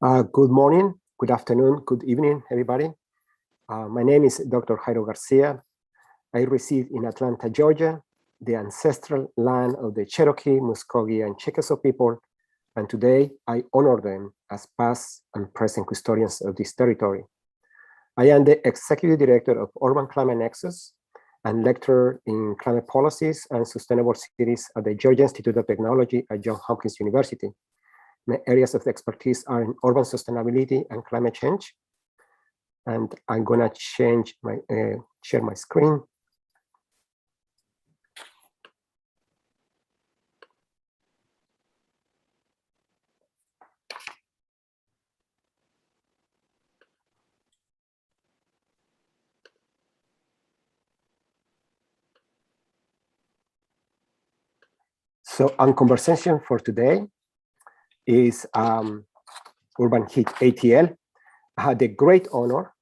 Good morning, good afternoon, good evening, everybody. My name is Dr. Jairo Garcia. I reside in Atlanta, Georgia, the ancestral land of the Cherokee, Muskogee, and Chickasaw people, and today I honor them as past and present custodians of this territory. I am the Executive Director of Urban Climate Nexus and lecturer in climate policies and sustainable cities at the Georgia Institute of Technology at Johns Hopkins University. My areas of expertise are in urban sustainability and climate change. And I'm gonna change my share my screen. So our conversation for today is UrbanHeatATL. I had the great honor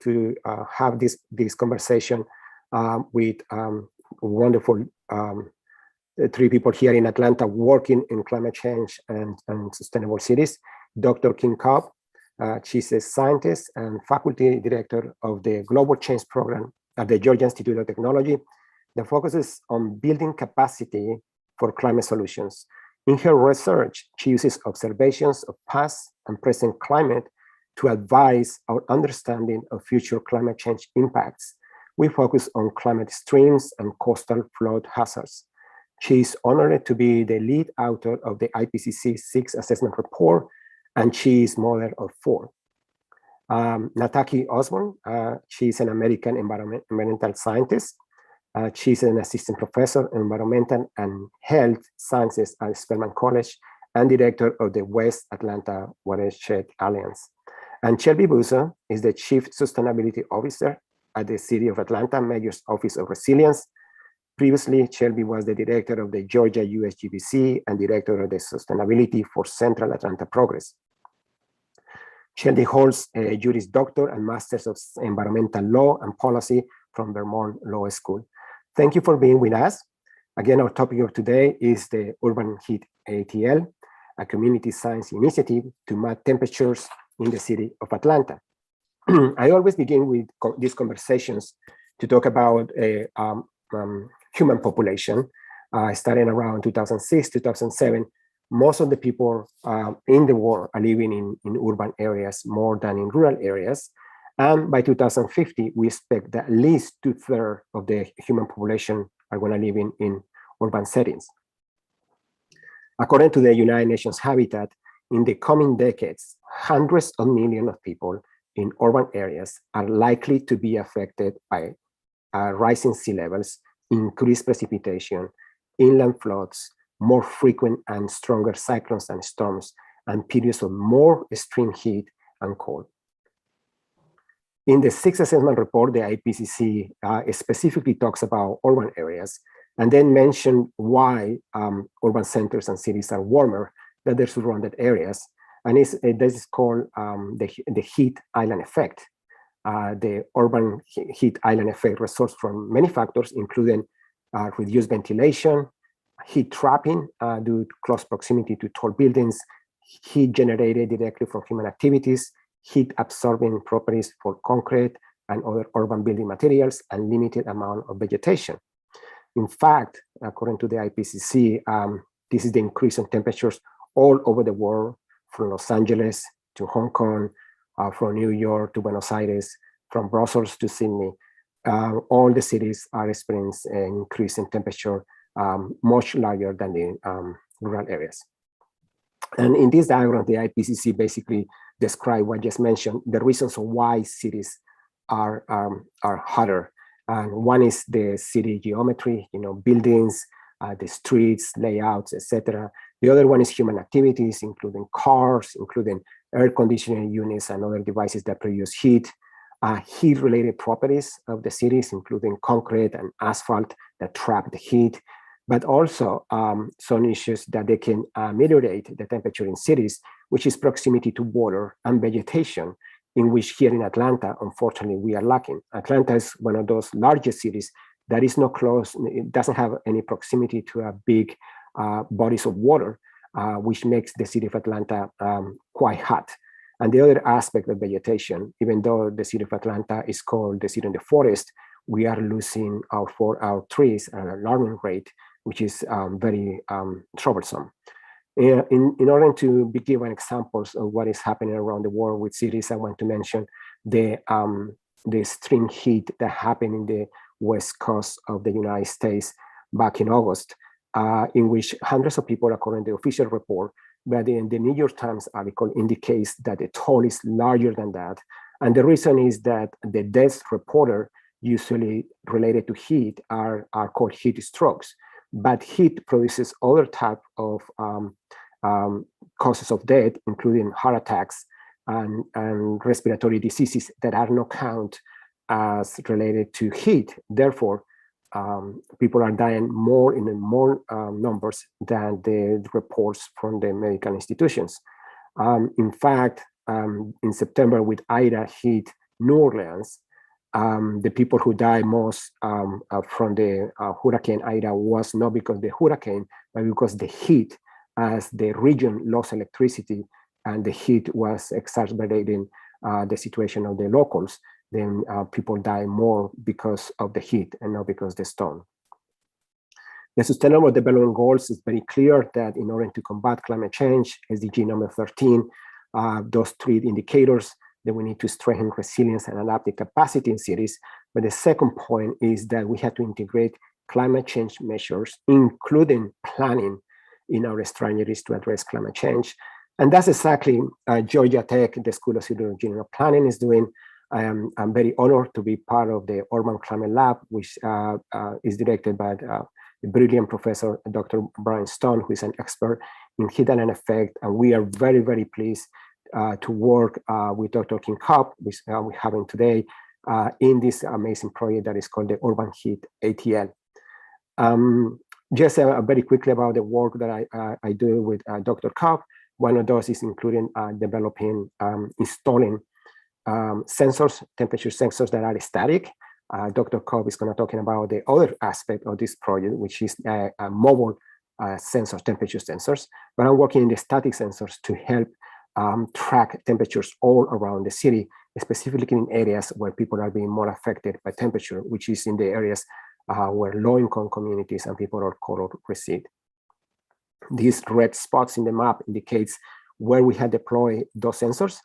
to have this conversation with wonderful three people here in Atlanta working in climate change and sustainable cities. Dr. Kim Cobb, she's a scientist and faculty director of the Global Change Program at the Georgia Institute of Technology that focuses on building capacity for climate solutions. In her research, she uses observations of past and present climate to advise our understanding of future climate change impacts. We focus on climate streams and coastal flood hazards. She is honored to be the lead author of the IPCC 6 assessment report, and she is mother of 4. Nataki Osborne, she is an American environmental scientist. She's an assistant professor in environmental and health sciences at Spelman College and director of the West Atlanta Watershed Alliance. And Shelby Busso is the chief sustainability officer at the City of Atlanta Mayor's Office of Resilience. Previously, Shelby was the director of the Georgia USGBC and director of the Sustainability for Central Atlanta Progress. Shelby holds a Juris Doctor and Masters of Environmental Law and Policy from Vermont Law School. Thank you for being with us. Again, our topic of today is the UrbanHeatATL, a community science initiative to map temperatures in the city of Atlanta. I always begin with these conversations to talk about a human population. Starting around 2006, 2007, most of the people in the world are living in urban areas more than in rural areas. And by 2050, we expect that at least 2/3 of the human population are going to live in urban settings. According to the United Nations Habitat, in the coming decades, hundreds of millions of people in urban areas are likely to be affected by rising sea levels, increased precipitation, inland floods, more frequent and stronger cyclones and storms, and periods of more extreme heat and cold. In the 6th assessment report, the IPCC specifically talks about urban areas and then mentioned why urban centers and cities are warmer than their surrounded areas. And this is called the heat island effect. The urban heat island effect results from many factors, including reduced ventilation, heat trapping due to close proximity to tall buildings, heat generated directly from human activities, heat absorbing properties for concrete and other urban building materials, and limited amount of vegetation. In fact, according to the IPCC, this is the increase in temperatures all over the world, from Los Angeles to Hong Kong, from New York to Buenos Aires, from Brussels to Sydney. All the cities are experiencing an increase in temperature much larger than the rural areas. And in this diagram, the IPCC basically describe what I just mentioned, the reasons why cities are hotter. And one is the city geometry, buildings, the streets, layouts, etc. The other one is human activities, including cars, including air conditioning units and other devices that produce heat. Heat-related properties of the cities, including concrete and asphalt that trap the heat, but also some issues that they can ameliorate the temperature in cities, which is proximity to water and vegetation, in which here in Atlanta, unfortunately, we are lacking. Atlanta is one of those largest cities that is not close, it doesn't have any proximity to a big bodies of water, which makes the city of Atlanta quite hot. And the other aspect of vegetation, even though the city of Atlanta is called the city in the forest, we are losing our trees at an alarming rate, which is very troublesome. In order to be given examples of what is happening around the world with cities, I want to mention the extreme heat that happened in the west coast of the United States back in August, in which hundreds of people, according to the official report, but in the New York Times article indicates that the toll is larger than that. And the reason is that the deaths reported, usually related to heat, are called heat strokes. But heat produces other type of causes of death, including heart attacks and respiratory diseases that are not counted as related to heat. Therefore, people are dying more in more numbers than the reports from the medical institutions. In fact, in September, with Ida hit New Orleans, the people who died most from the Hurricane Ida was not because of the hurricane, but because the heat, as the region lost electricity and the heat was exacerbating the situation of the locals, then people die more because of the heat and not because of the storm. The Sustainable Development Goals is very clear that in order to combat climate change, SDG number 13, those 3 indicators, that we need to strengthen resilience and adaptive capacity in cities. But the second point is that we have to integrate climate change measures, including planning in our strategies to address climate change. And that's exactly Georgia Tech, the School of Civil Engineering Planning, is doing. I'm very honored to be part of the Urban Climate Lab, which is directed by the brilliant professor, Dr. Brian Stone, who is an expert in heat and effect. And we are very, very pleased to work with Dr. King Cobb, which we're having today, in this amazing project that is called the UrbanHeatATL. Just very quickly about the work that I do with Dr. Cobb. One of those is including developing, installing sensors, temperature sensors that are static. Dr. Cobb is going to talking about the other aspect of this project, which is mobile sensors, temperature sensors. But I'm working in the static sensors to help track temperatures all around the city, specifically in areas where people are being more affected by temperature, which is in the areas where low-income communities and people of color reside. These red spots in the map indicates where we have deployed those sensors.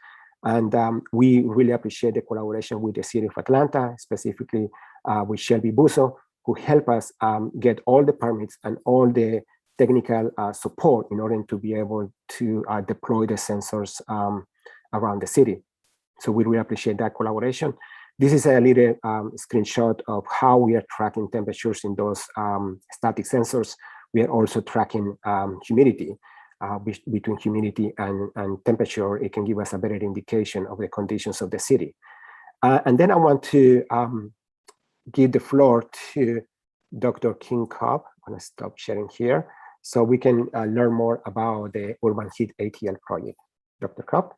And we really appreciate the collaboration with the city of Atlanta, specifically with Shelby Busso, who help us get all the permits and all the technical support in order to be able to deploy the sensors around the city. So we really appreciate that collaboration. This is a little screenshot of how we are tracking temperatures in those static sensors. We are also tracking humidity. Between humidity and temperature, it can give us a better indication of the conditions of the city. And then I want to give the floor to Dr. King Cobb. I'm going to stop sharing here so we can learn more about the UrbanHeatATL project. Dr. Cobb.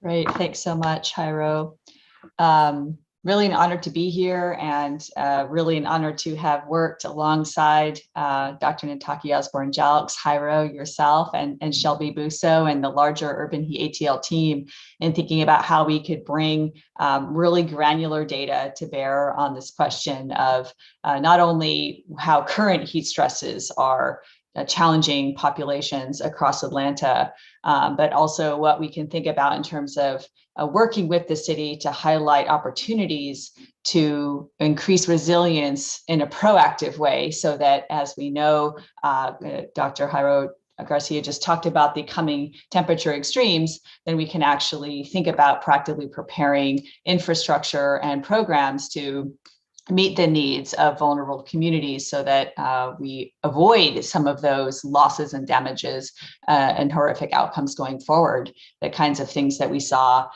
Great, thanks so much, Jairo. Really an honor to be here, and really an honor to have worked alongside Dr. Nataki Osborne-Jalks, Jairo, yourself, and Shelby Busso, and the larger UrbanHeatATL team in thinking about how we could bring really granular data to bear on this question of not only how current heat stresses are challenging populations across Atlanta, but also what we can think about in terms of working with the city to highlight opportunities to increase resilience in a proactive way, so that, as we know, Dr. Jairo Garcia just talked about the coming temperature extremes, then we can actually think about practically preparing infrastructure and programs to meet the needs of vulnerable communities, so that we avoid some of those losses and damages and horrific outcomes going forward, the kinds of things that we saw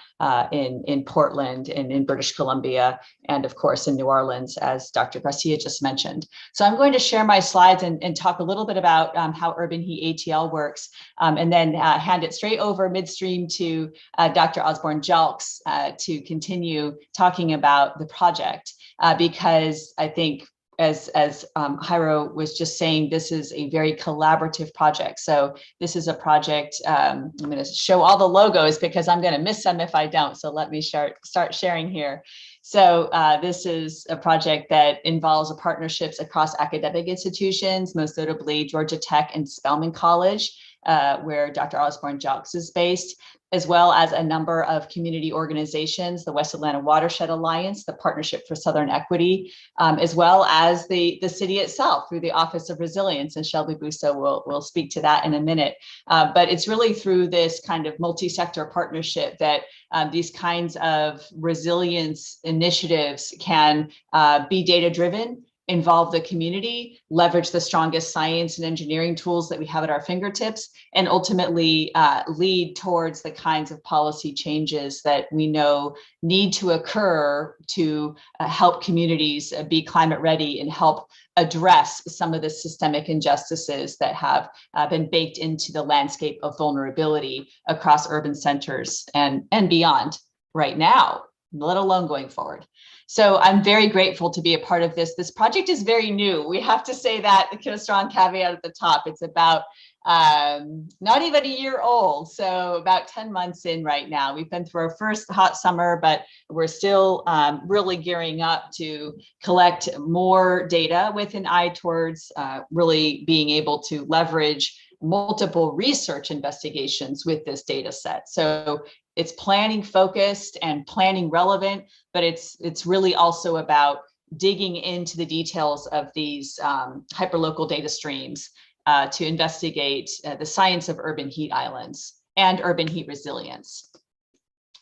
in Portland and in British Columbia, and of course in New Orleans, as Dr. Garcia just mentioned. So I'm going to share my slides and talk a little bit about how UrbanHeatATL works, and then hand it straight over midstream to Dr. Osborne-Jalks to continue talking about the project. Because I think Jairo was just saying, this is a very collaborative project. So this is a project, I'm going to show all the logos because I'm going to miss them if I don't. So let me start sharing here. So this is a project that involves partnerships across academic institutions, most notably Georgia Tech and Spelman College, where Dr. Osborne Jocks is based, as well as a number of community organizations, the West Atlanta Watershed Alliance, the Partnership for Southern Equity, as well as the city itself through the Office of Resilience, and Shelby Busso will speak to that in a minute. But it's really through this kind of multi-sector partnership that these kinds of resilience initiatives can be data-driven, involve the community, leverage the strongest science and engineering tools that we have at our fingertips, and ultimately lead towards the kinds of policy changes that we know need to occur to help communities be climate ready and help address some of the systemic injustices that have been baked into the landscape of vulnerability across urban centers and beyond right now, let alone going forward. So I'm very grateful to be a part of this. This project is very new. We have to say that, a strong caveat at the top. It's about not even a year old, so about 10 months in right now. We've been through our first hot summer, but we're still really gearing up to collect more data with an eye towards really being able to leverage multiple research investigations with this data set. So it's planning focused and planning relevant, but it's really also about digging into the details of these hyperlocal data streams to investigate the science of urban heat islands and urban heat resilience.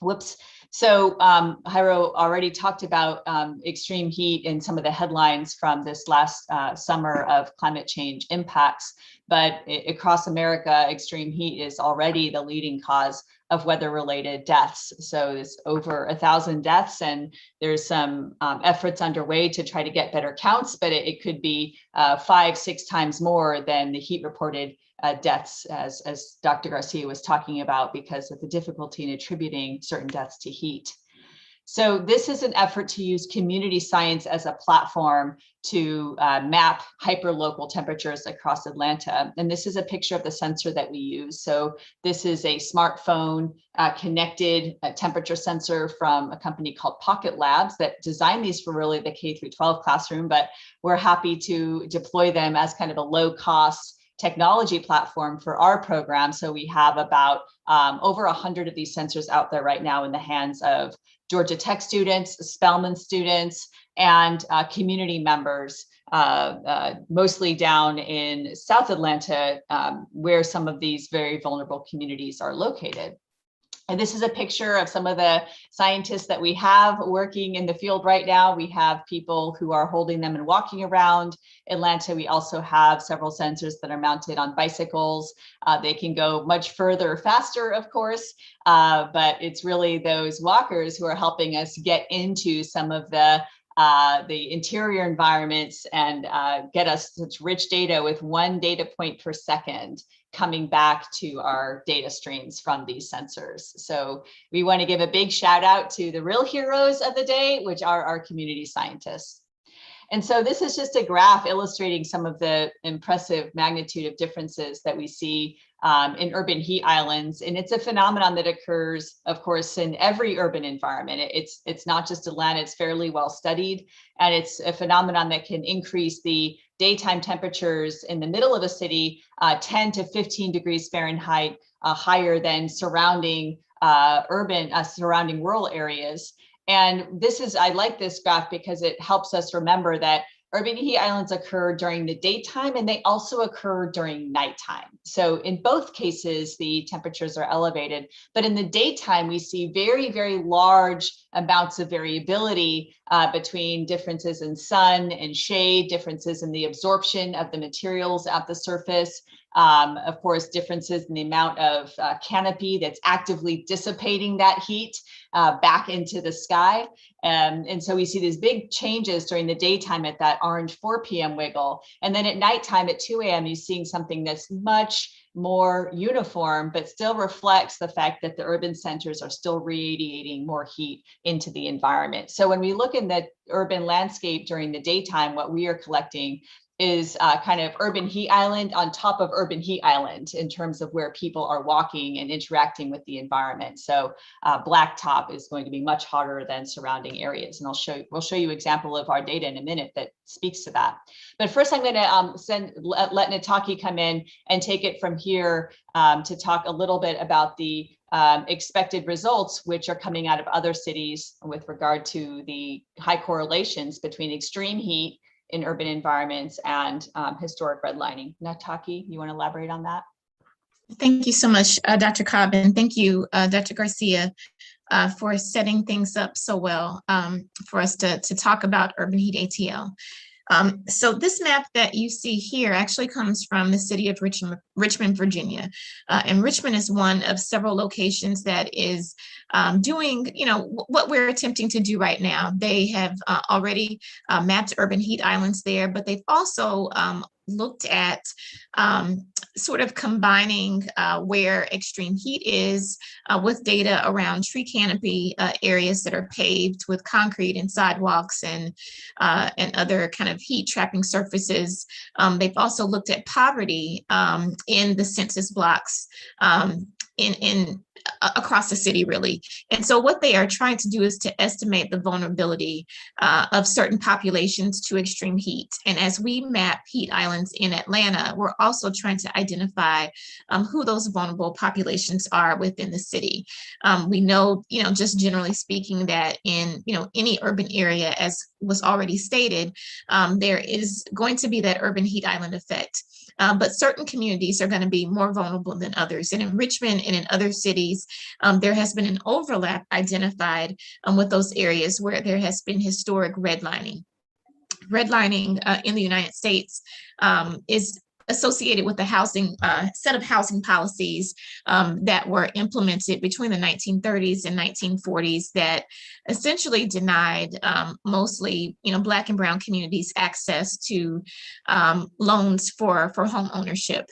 Whoops. So Jairo already talked about extreme heat and some of the headlines from this last summer of climate change impacts, but across America, extreme heat is already the leading cause of weather-related deaths. So there's over 1,000 deaths, and there's some efforts underway to try to get better counts, but it could be 5-6 times more than the heat reported deaths, as Dr. Garcia was talking about, because of the difficulty in attributing certain deaths to heat. So this is an effort to use community science as a platform to map hyperlocal temperatures across Atlanta. And this is a picture of the sensor that we use. So this is a smartphone connected temperature sensor from a company called Pocket Labs that designed these for really the K-12 classroom, but we're happy to deploy them as kind of a low cost technology platform for our program. So we have about over 100 of these sensors out there right now in the hands of Georgia Tech students, Spelman students, and community members, mostly down in South Atlanta, where some of these very vulnerable communities are located. And this is a picture of some of the scientists that we have working in the field right now. We have people who are holding them and walking around Atlanta. We also have several sensors that are mounted on bicycles. They can go much further, faster, of course, but it's really those walkers who are helping us get into some of the interior environments and get us such rich data with 1 data point per second coming back to our data streams from these sensors. So we want to give a big shout out to the real heroes of the day, which are our community scientists. And so this is just a graph illustrating some of the impressive magnitude of differences that we see in urban heat islands. And it's a phenomenon that occurs, of course, in every urban environment. It's not just Atlanta, it's fairly well studied. And it's a phenomenon that can increase the daytime temperatures in the middle of a city 10 to 15 degrees Fahrenheit higher than surrounding surrounding rural areas. And I like this graph because it helps us remember that urban heat islands occur during the daytime and they also occur during nighttime. So in both cases, the temperatures are elevated, but in the daytime, we see very, very large amounts of variability between differences in sun and shade, differences in the absorption of the materials at the surface. Of course, differences in the amount of canopy that's actively dissipating that heat back into the sky. And so we see these big changes during the daytime at that orange 4 p.m. wiggle. And then at nighttime at 2 a.m., you're seeing something that's much more uniform, but still reflects the fact that the urban centers are still radiating more heat into the environment. So when we look in the urban landscape during the daytime, what we are collecting is kind of urban heat island on top of urban heat island in terms of where people are walking and interacting with the environment. So blacktop is going to be much hotter than surrounding areas. And we'll show you an example of our data in a minute that speaks to that. But first I'm going to let Nataki come in and take it from here to talk a little bit about the expected results, which are coming out of other cities with regard to the high correlations between extreme heat in urban environments and historic redlining. Nataki, you want to elaborate on that? Thank you so much, Dr. Cobb, and thank you, Dr. Garcia, for setting things up so well for us to talk about UrbanHeatATL. So this map that you see here actually comes from the city of Richmond, Virginia. And Richmond is one of several locations that is doing, what we're attempting to do right now. They have already mapped urban heat islands there, but they've also looked at sort of combining where extreme heat is with data around tree canopy areas that are paved with concrete and sidewalks and other kind of heat trapping surfaces. They've also looked at poverty in the census blocks across the city, really. And so what they are trying to do is to estimate the vulnerability of certain populations to extreme heat. And as we map heat islands in Atlanta, we're also trying to identify who those vulnerable populations are within the city. We know, just generally speaking, that in, any urban area, as was already stated, there is going to be that urban heat island effect. But certain communities are going to be more vulnerable than others. And in Richmond and in other cities, there has been an overlap identified with those areas where there has been historic redlining. Redlining in the United States is associated with the housing set of housing policies that were implemented between the 1930s and 1940s that essentially denied mostly Black and Brown communities access to loans for home ownership.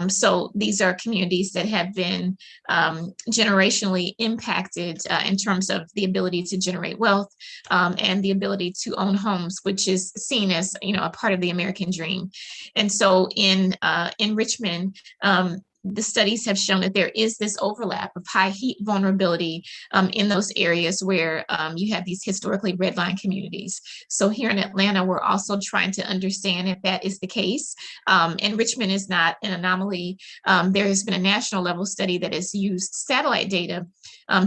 So these are communities that have been generationally impacted in terms of the ability to generate wealth and the ability to own homes, which is seen as a part of the American dream. And so in Richmond, the studies have shown that there is this overlap of high heat vulnerability in those areas where you have these historically redlined communities. So here in Atlanta, we're also trying to understand if that is the case. And Richmond is not an anomaly. There has been a national level study that has used satellite data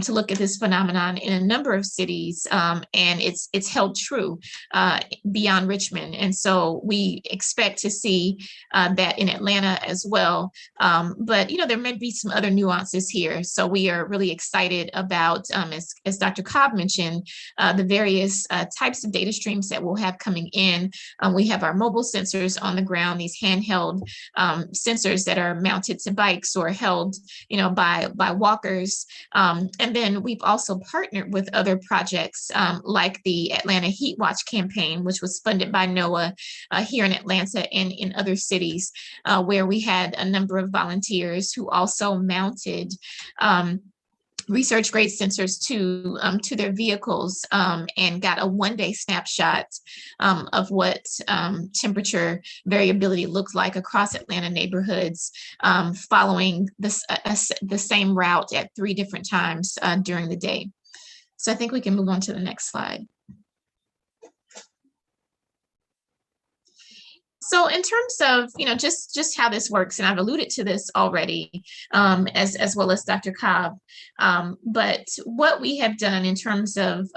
to look at this phenomenon in a number of cities, and it's held true beyond Richmond. And so we expect to see that in Atlanta as well. But there may be some other nuances here. So we are really excited about, as Dr. Cobb mentioned, the various types of data streams that we'll have coming in. We have our mobile sensors on the ground, these handheld sensors that are mounted to bikes or held, by walkers. And then we've also partnered with other projects like the Atlanta Heat Watch campaign, which was funded by NOAA here in Atlanta and in other cities, where we had a number of volunteers who also mounted research grade sensors to their vehicles and got a one-day snapshot of what temperature variability looked like across Atlanta neighborhoods following the same route at 3 different times during the day. So I think we can move on to the next slide. So in terms of, just how this works, and I've alluded to this already, as well as Dr. Cobb, but what we have done in terms of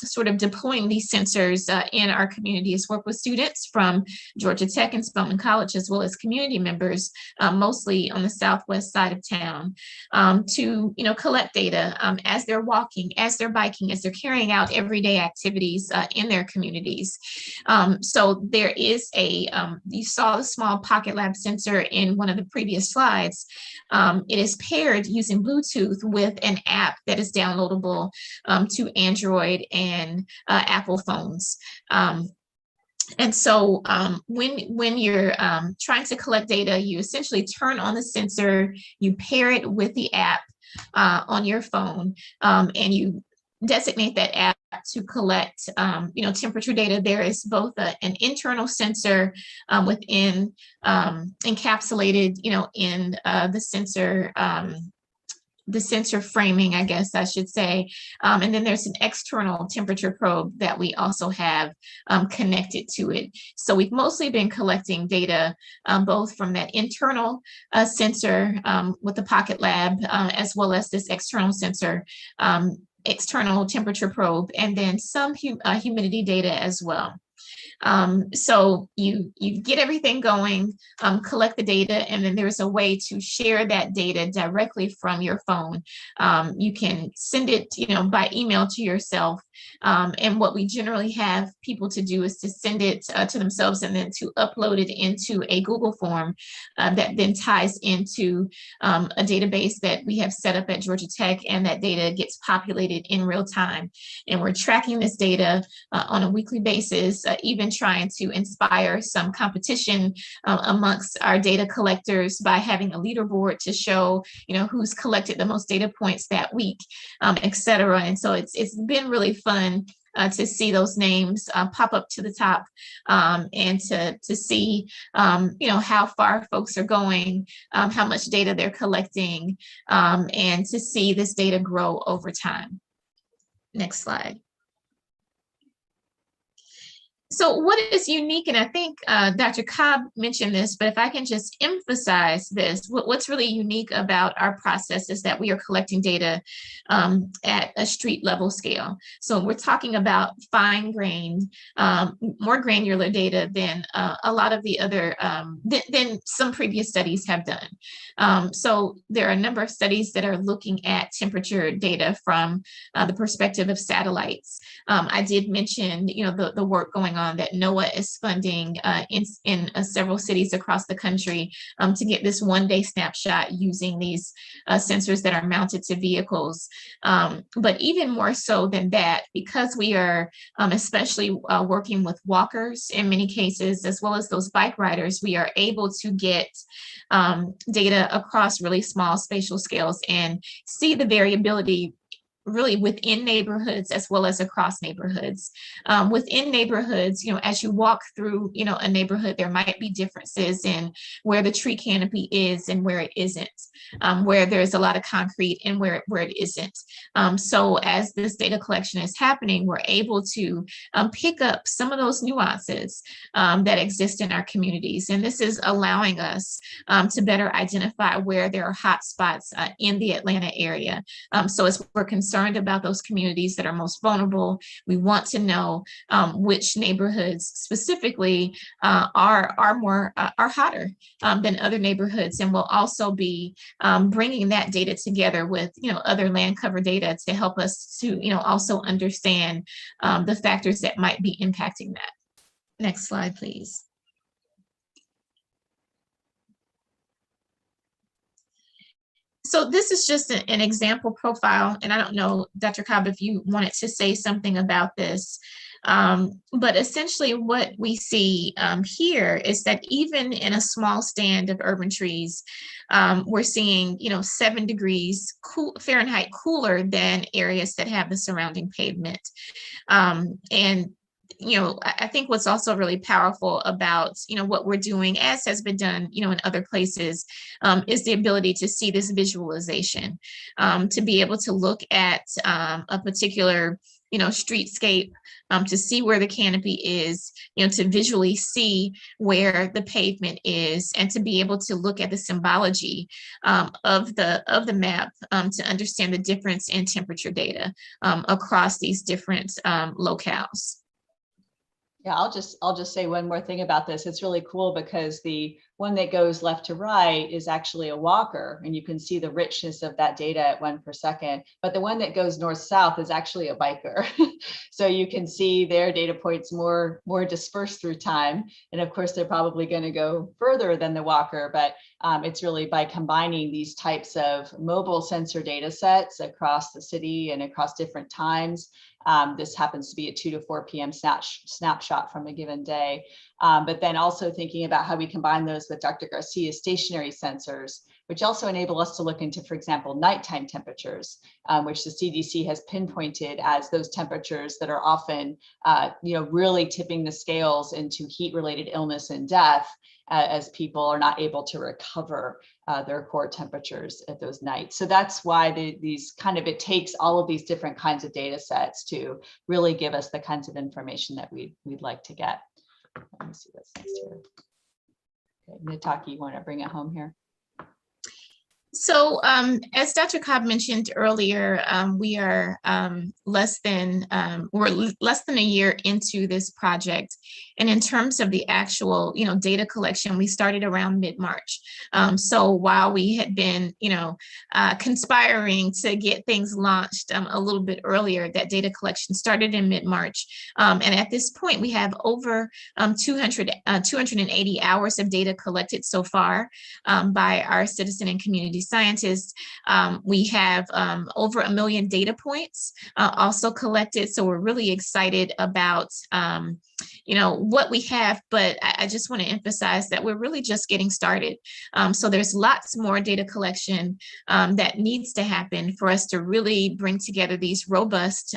sort of deploying these sensors in our community is work with students from Georgia Tech and Spelman College, as well as community members, mostly on the southwest side of town, to collect data as they're walking, as they're biking, as they're carrying out everyday activities in their communities. So there is you saw the small Pocket Lab sensor in one of the previous slides. It is paired using Bluetooth with an app that is downloadable to Android and Apple phones. And so when you're trying to collect data, you essentially turn on the sensor, you pair it with the app on your phone, and you designate that app to collect, temperature data. There is both an internal sensor within encapsulated, in the sensor framing, I guess I should say. And then there's an external temperature probe that we also have connected to it. So we've mostly been collecting data both from that internal sensor with the Pocket Lab, as well as this external sensor, external temperature probe, and then some humidity data as well. So you get everything going, collect the data, and then there's a way to share that data directly from your phone. You can send it, by email to yourself. And what we generally have people to do is to send it to themselves and then to upload it into a Google form that then ties into a database that we have set up at Georgia Tech, and that data gets populated in real time. And we're tracking this data on a weekly basis, even trying to inspire some competition amongst our data collectors by having a leaderboard to show, who's collected the most data points that week, et cetera. And so it's been really fun to see those names pop up to the top, and to see, how far folks are going, how much data they're collecting, and to see this data grow over time. Next slide. So what is unique, and I think Dr. Cobb mentioned this, but if I can just emphasize this, what's really unique about our process is that we are collecting data at a street level scale. So we're talking about fine-grained, more granular data than a lot of the other, than some previous studies have done. So there are a number of studies that are looking at temperature data from the perspective of satellites. I did mention, the work going on that NOAA is funding in several cities across the country to get this one-day snapshot using these sensors that are mounted to vehicles. But even more so than that, because we are especially working with walkers in many cases, as well as those bike riders, we are able to get data across really small spatial scales and see the variability really within neighborhoods as well as across neighborhoods. Within neighborhoods, as you walk through, a neighborhood, there might be differences in where the tree canopy is and where it isn't, where there's a lot of concrete and where it isn't. So as this data collection is happening, we're able to pick up some of those nuances that exist in our communities. And this is allowing us to better identify where there are hot spots in the Atlanta area. So as we're concerned about those communities that are most vulnerable, we want to know which neighborhoods specifically are hotter than other neighborhoods, and we'll also be bringing that data together with other land cover data to help us to also understand the factors that might be impacting that. Next slide, please. So this is just an example profile, and I don't know, Dr. Cobb, if you wanted to say something about this, but essentially what we see here is that even in a small stand of urban trees, we're seeing 7 degrees Fahrenheit cooler than areas that have the surrounding pavement. And I think what's also really powerful about, what we're doing, as has been done, in other places, is the ability to see this visualization, to be able to look at a particular, streetscape, to see where the canopy is, to visually see where the pavement is, and to be able to look at the symbology of the map, to understand the difference in temperature data across these different locales. Yeah, I'll just say one more thing about this. It's really cool because the one that goes left to right is actually a walker, and you can see the richness of that data at 1 per second. But the one that goes north-south is actually a biker. So you can see their data points more dispersed through time. And of course, they're probably going to go further than the walker, but it's really by combining these types of mobile sensor data sets across the city and across different times. This happens to be a 2 to 4 p.m. snapshot from a given day. But then also thinking about how we combine those with Dr. Garcia's stationary sensors, which also enable us to look into, for example, nighttime temperatures, which the CDC has pinpointed as those temperatures that are often, really tipping the scales into heat-related illness and death, as people are not able to recover their core temperatures at those nights. So that's why it takes all of these different kinds of data sets to really give us the kinds of information that we'd like to get. Let me see what's next here. Okay, Nataki, you want to bring it home here? So as Dr. Cobb mentioned earlier, we're less than a year into this project. And in terms of the actual, data collection, we started around mid-March. So while we had been, conspiring to get things launched a little bit earlier, that data collection started in mid-March. And at this point, we have over 280 hours of data collected so far by our citizen and community scientists. We have over 1 million data points also collected. So we're really excited about what we have, but I just want to emphasize that we're really just getting started. So there's lots more data collection that needs to happen for us to really bring together these robust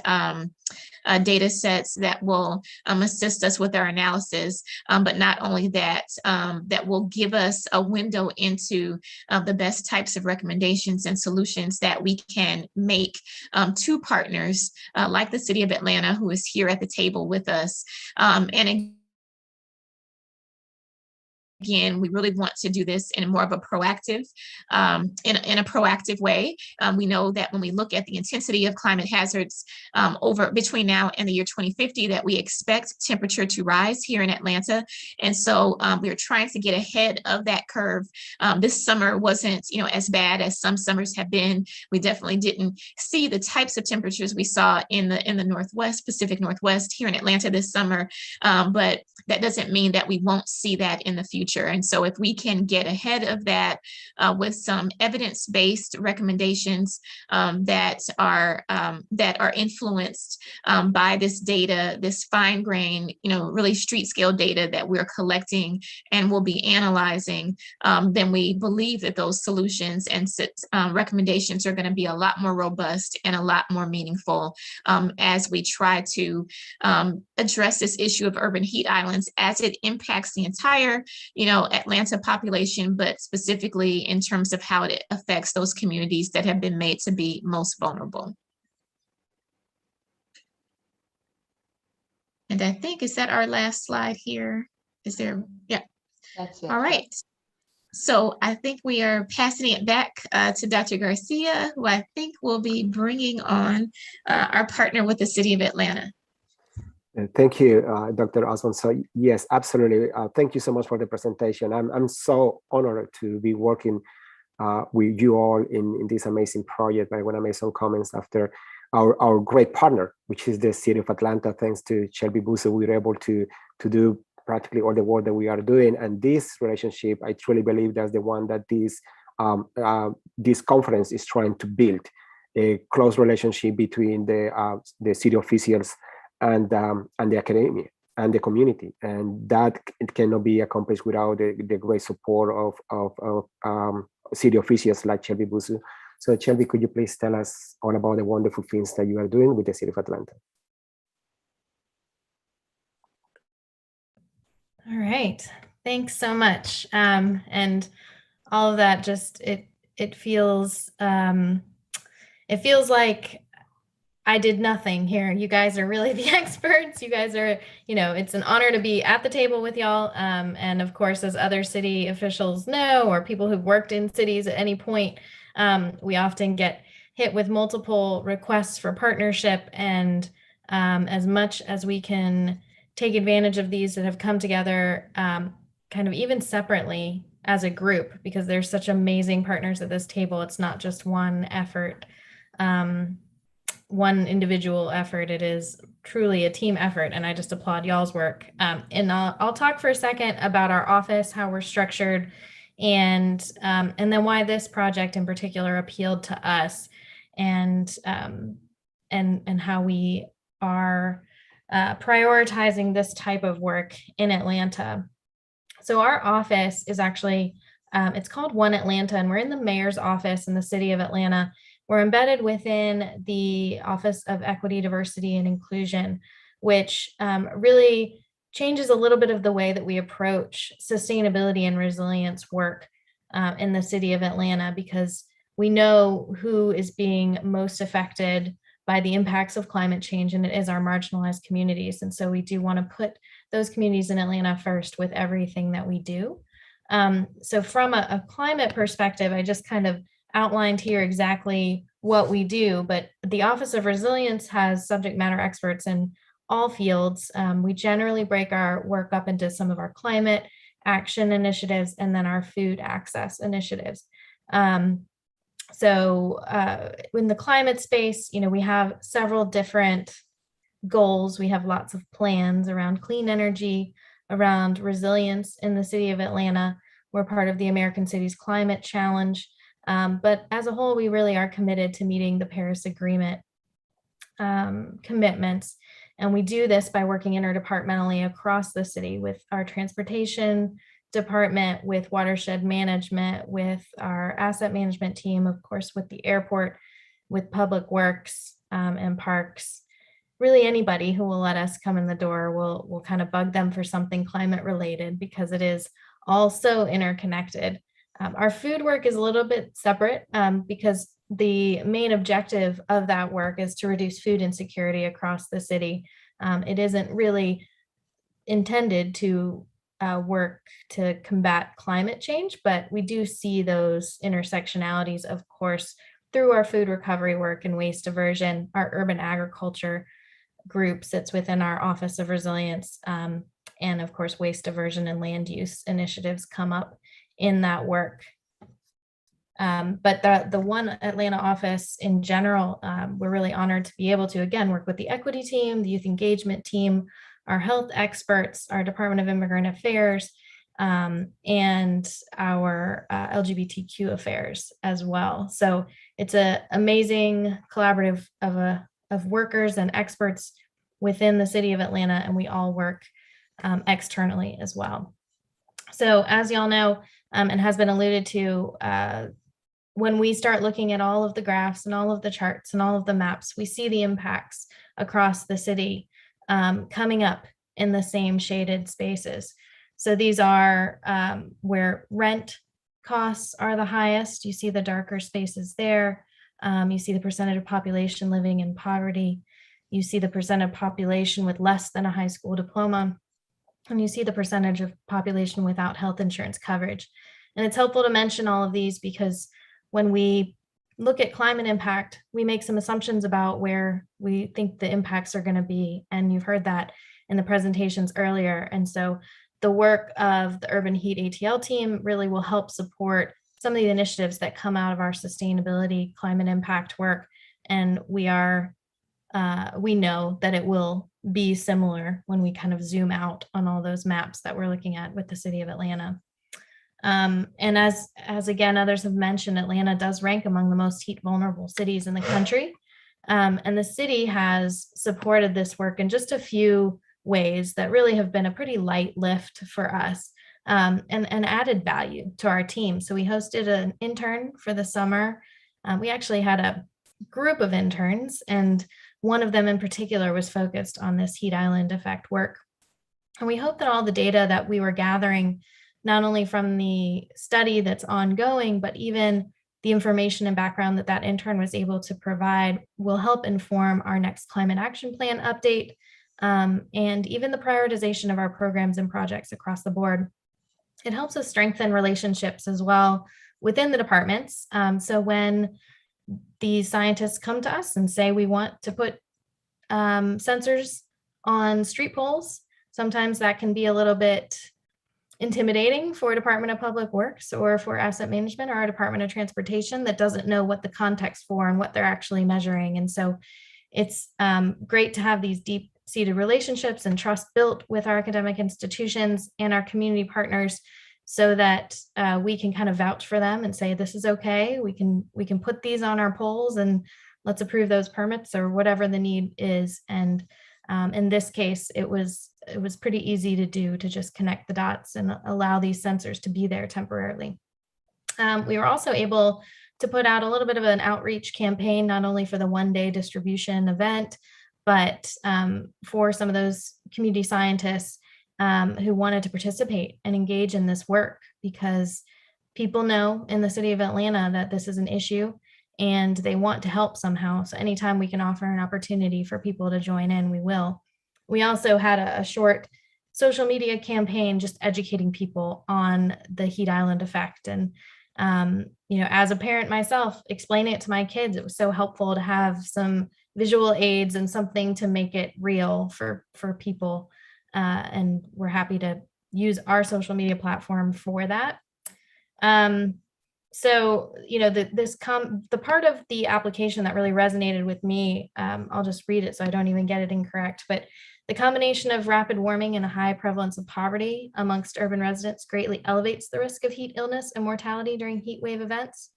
data sets that will assist us with our analysis, but not only that, that will give us a window into the best types of recommendations and solutions that we can make to partners like the City of Atlanta, who is here at the table with us. And again, we really want to do this in more of a proactive, in a proactive way. We know that when we look at the intensity of climate hazards between now and the year 2050, that we expect temperature to rise here in Atlanta. And so we're trying to get ahead of that curve. This summer wasn't, as bad as some summers have been. We definitely didn't see the types of temperatures we saw in the Northwest, Pacific Northwest here in Atlanta this summer. But that doesn't mean that we won't see that in the future. And so if we can get ahead of that with some evidence-based recommendations that are influenced by this data, this fine-grained, really street-scale data that we're collecting and will be analyzing, then we believe that those solutions and recommendations are going to be a lot more robust and a lot more meaningful as we try to address this issue of urban heat islands as it impacts the entire, Atlanta population, but specifically in terms of how it affects those communities that have been made to be most vulnerable. And I think, is that our last slide here? Is there? Yeah. That's it. All right. So I think we are passing it back to Dr. Garcia, who I think will be bringing on our partner with the City of Atlanta. Thank you, Dr. Osborne. So yes, absolutely. Thank you so much for the presentation. I'm so honored to be working with you all in this amazing project. I want to make some comments after our great partner, which is the City of Atlanta. Thanks to Shelby Busse, we were able to do practically all the work that we are doing. And this relationship, I truly believe that's the one that this conference is trying to build, a close relationship between the city officials and the academia and the community, and that cannot be accomplished without the great support of city officials like Shelby Busse. So Shelby, could you please tell us all about the wonderful things that you are doing with the City of Atlanta? All right, thanks so much. And all of that, just it feels like I did nothing here. You guys are really the experts. You guys are, it's an honor to be at the table with y'all. And of course, as other city officials know, or people who've worked in cities at any point, we often get hit with multiple requests for partnership. And as much as we can take advantage of these that have come together, kind of even separately, as a group, because there's such amazing partners at this table. It's not just one effort, one individual effort. It is truly a team effort, and I just applaud y'all's work. And I'll talk for a second about our office, how we're structured, and then why this project in particular appealed to us, and how we are prioritizing this type of work in Atlanta. So our office is actually, it's called One Atlanta, and we're in the mayor's office in the city of Atlanta. We're embedded within the Office of Equity, Diversity, and Inclusion, which really changes a little bit of the way that we approach sustainability and resilience work in the city of Atlanta, because we know who is being most affected by the impacts of climate change, and it is our marginalized communities. And so we do want to put those communities in Atlanta first with everything that we do. So from a climate perspective, I just kind of outlined here exactly what we do, but the Office of Resilience has subject matter experts in all fields. We generally break our work up into some of our climate action initiatives and then our food access initiatives. So in the climate space, we have several different goals. We have lots of plans around clean energy, around resilience in the city of Atlanta. We're part of the American Cities Climate Challenge. But as a whole, we really are committed to meeting the Paris Agreement commitments. And we do this by working interdepartmentally across the city with our transportation department, with watershed management, with our asset management team, of course, with the airport, with public works and parks. Really anybody who will let us come in the door, we'll kind of bug them for something climate related, because it is all so interconnected. Our food work is a little bit separate because the main objective of that work is to reduce food insecurity across the city. It isn't really intended to work to combat climate change, but we do see those intersectionalities, of course, through our food recovery work and waste diversion. Our urban agriculture group sits within our Office of Resilience, and of course, waste diversion and land use initiatives come up in that work. But the One Atlanta office in general, we're really honored to be able to, again, work with the equity team, the youth engagement team, our health experts, our Department of Immigrant Affairs, and our LGBTQ affairs as well. So it's an amazing collaborative of workers and experts within the city of Atlanta, and we all work externally as well. So as y'all know, and has been alluded to, when we start looking at all of the graphs and all of the charts and all of the maps, we see the impacts across the city coming up in the same shaded spaces. So these are where rent costs are the highest. You see the darker spaces there. You see the percentage of population living in poverty. You see the percent of population with less than a high school diploma. And you see the percentage of population without health insurance coverage. And it's helpful to mention all of these because when we look at climate impact, we make some assumptions about where we think the impacts are going to be. And you've heard that in the presentations earlier. And so the work of the Urban Heat ATL team really will help support some of the initiatives that come out of our sustainability climate impact work. And we know that it will be similar when we kind of zoom out on all those maps that we're looking at with the city of Atlanta. And as again, others have mentioned, Atlanta does rank among the most heat vulnerable cities in the country. And the city has supported this work in just a few ways that really have been a pretty light lift for us, and added value to our team. So we hosted an intern for the summer. We actually had a group of interns, and one of them in particular was focused on this heat island effect work. And we hope that all the data that we were gathering, not only from the study that's ongoing, but even the information and background that that intern was able to provide, will help inform our next climate action plan update, and even the prioritization of our programs and projects across the board. It helps us strengthen relationships as well within the departments. So when these scientists come to us and say we want to put sensors on street poles, sometimes that can be a little bit intimidating for Department of Public Works or for Asset Management or our Department of Transportation that doesn't know what the context for and what they're actually measuring. And so it's great to have these deep-seated relationships and trust built with our academic institutions and our community partners, so that we can kind of vouch for them and say, this is okay. We can put these on our polls and let's approve those permits or whatever the need is. And in this case, it was pretty easy to do, to just connect the dots and allow these sensors to be there temporarily. We were also able to put out a little bit of an outreach campaign, not only for the one-day distribution event, but for some of those community scientists who wanted to participate and engage in this work, because people know in the city of Atlanta that this is an issue and they want to help somehow. So anytime we can offer an opportunity for people to join in, we will. We also had a short social media campaign just educating people on the heat island effect. And as a parent myself, explaining it to my kids, it was so helpful to have some visual aids and something to make it real for people. And we're happy to use our social media platform for that. So, the part of the application that really resonated with me, I'll just read it so I don't even get it incorrect, but the combination of rapid warming and a high prevalence of poverty amongst urban residents greatly elevates the risk of heat illness and mortality during heat wave events.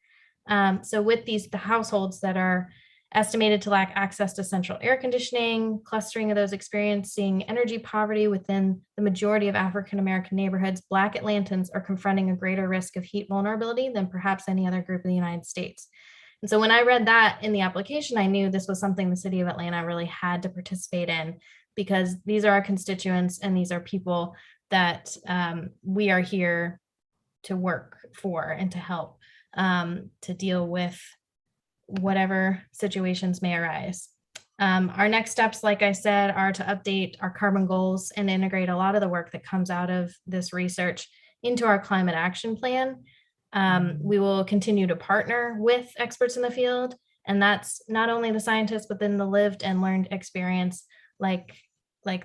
So with the households that are estimated to lack access to central air conditioning, clustering of those experiencing energy poverty within the majority of African-American neighborhoods, Black Atlantans are confronting a greater risk of heat vulnerability than perhaps any other group in the United States. And so when I read that in the application, I knew this was something the city of Atlanta really had to participate in, because these are our constituents and these are people that we are here to work for and to help to deal with whatever situations may arise. Our next steps, like I said, are to update our carbon goals and integrate a lot of the work that comes out of this research into our climate action plan. We will continue to partner with experts in the field, and that's not only the scientists, but then the lived and learned experience, like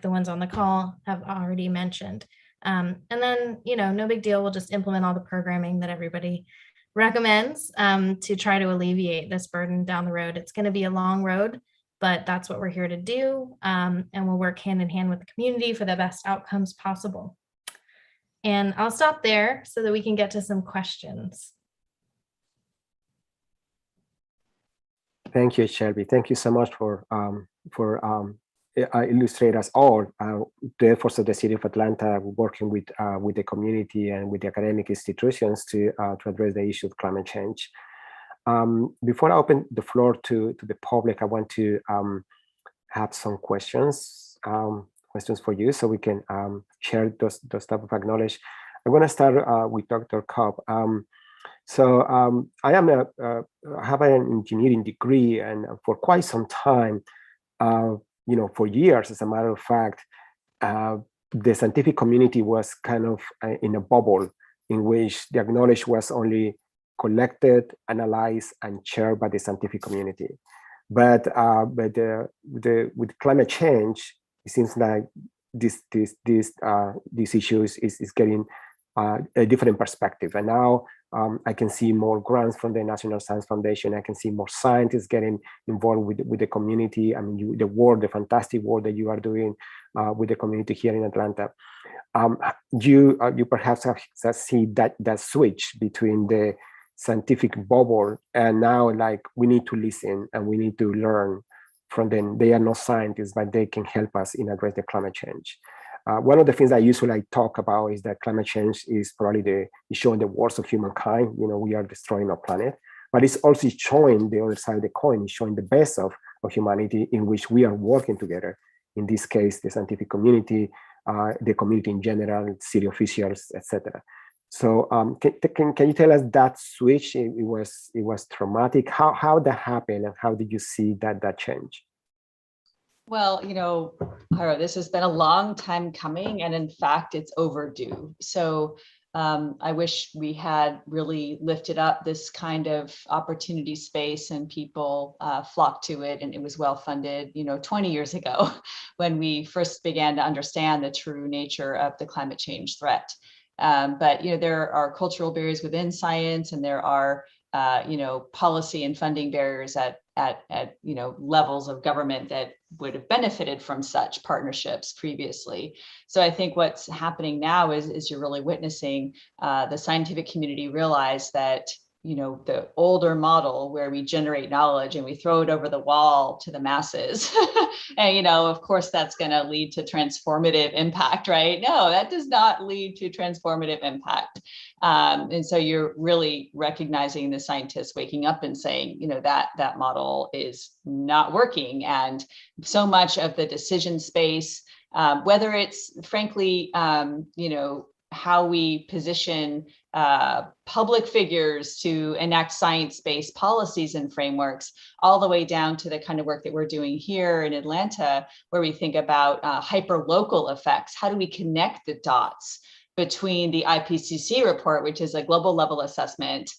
the ones on the call have already mentioned. And then, no big deal. We'll just implement all the programming that everybody recommends to try to alleviate this burden down the road. It's going to be a long road, but that's what we're here to do. And we'll work hand in hand with the community for the best outcomes possible. And I'll stop there so that we can get to some questions. Thank you, Shelby. Thank you so much for illustrate us all the efforts of the city of Atlanta working with the community and with the academic institutions to address the issue of climate change. Before I open the floor to the public, I want to have some questions for you, so we can share those type of knowledge. I'm going to start with Dr. Cobb. I have an engineering degree, and for quite some time, for years, as a matter of fact, the scientific community was kind of in a bubble in which the knowledge was only collected, analyzed, and shared by the scientific community. But with climate change, it seems like this issue is getting a different perspective. And now I can see more grants from the National Science Foundation. I can see more scientists getting involved with the community. I mean, the fantastic work that you are doing with the community here in Atlanta. You perhaps have seen that switch between the scientific bubble and now, like, we need to listen and we need to learn from them. They are not scientists, but they can help us in address the climate change. One of the things I usually talk about is that climate change is probably showing the worst of humankind. We are destroying our planet, but it's also showing the other side of the coin, showing the best of humanity, in which we are working together. In this case, the scientific community, the community in general, city officials, etc. So can you tell us that switch? It was traumatic. How that happened, and how did you see that change? Well, Jairo, this has been a long time coming, and in fact, it's overdue. So I wish we had really lifted up this kind of opportunity space and people flocked to it, and it was well funded, 20 years ago when we first began to understand the true nature of the climate change threat. But there are cultural barriers within science, and there are policy and funding barriers at levels of government that would have benefited from such partnerships previously. So I think what's happening now is you're really witnessing the scientific community realize that the older model where we generate knowledge and we throw it over the wall to the masses. And, of course, that's going to lead to transformative impact, right? No, that does not lead to transformative impact. And so you're really recognizing the scientists waking up and saying, that model is not working. And so much of the decision space, whether it's frankly, how we position public figures to enact science-based policies and frameworks, all the way down to the kind of work that we're doing here in Atlanta, where we think about hyper-local effects. How do we connect the dots between the IPCC report, which is a global level assessment,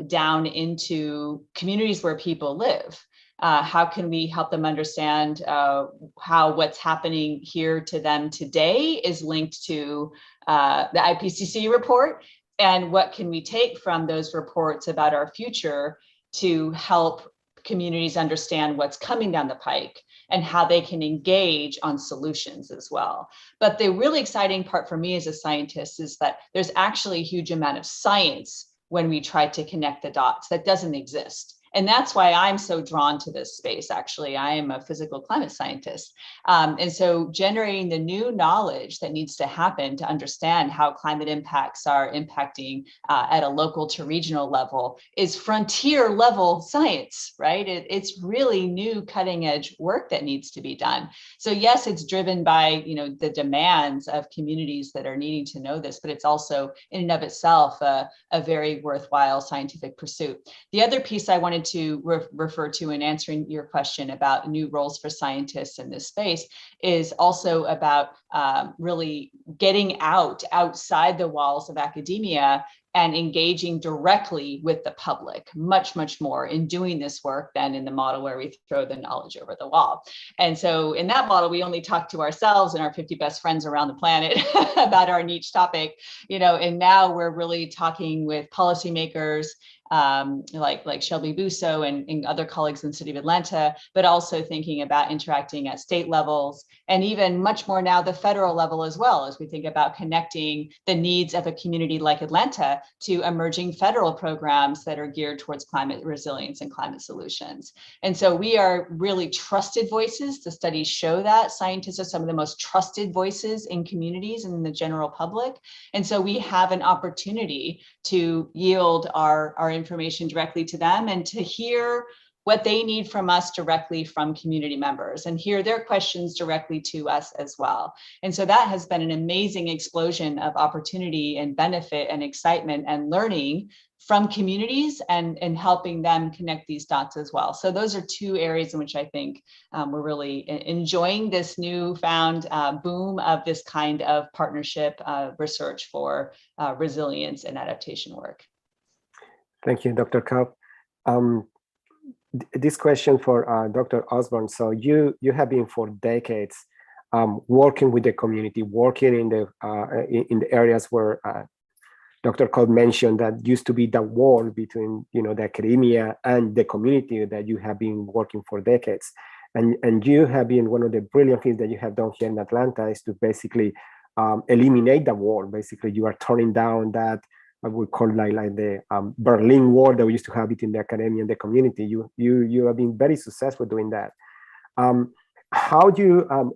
down into communities where people live? How can we help them understand how what's happening here to them today is linked to the IPCC report? And what can we take from those reports about our future to help communities understand what's coming down the pike and how they can engage on solutions as well? But the really exciting part for me as a scientist is that there's actually a huge amount of science when we try to connect the dots that doesn't exist. And that's why I'm so drawn to this space. Actually, I am a physical climate scientist. And so generating the new knowledge that needs to happen to understand how climate impacts are impacting at a local to regional level is frontier level science, right? It's really new cutting edge work that needs to be done. So yes, it's driven by the demands of communities that are needing to know this, but it's also in and of itself a very worthwhile scientific pursuit. The other piece I wanted to refer to in answering your question about new roles for scientists in this space is also about really getting outside the walls of academia and engaging directly with the public much, much more in doing this work than in the model where we throw the knowledge over the wall. And so in that model, we only talk to ourselves and our 50 best friends around the planet about our niche topic, and now we're really talking with policymakers, like Shelby Busso and other colleagues in the city of Atlanta, but also thinking about interacting at state levels and even much more now the federal level as well, as we think about connecting the needs of a community like Atlanta to emerging federal programs that are geared towards climate resilience and climate solutions. And so we are really trusted voices. The studies show that scientists are some of the most trusted voices in communities and in the general public. And so we have an opportunity to yield our information directly to them and to hear what they need from us directly from community members and hear their questions directly to us as well. And so that has been an amazing explosion of opportunity and benefit and excitement and learning from communities and helping them connect these dots as well. So those are two areas in which I think we're really enjoying this newfound boom of this kind of partnership research for resilience and adaptation work. Thank you, Dr. Kaup. This question for Dr. Osborne. So you have been for decades working with the community, working in the areas where Dr. Kaup mentioned that used to be the wall between the academia and the community that you have been working for decades. And you have been one of the brilliant things that you have done here in Atlanta is to basically eliminate the wall. Basically, you are turning down that I would call like the Berlin Wall that we used to have between the academia and the community. You have been very successful doing that. How do you,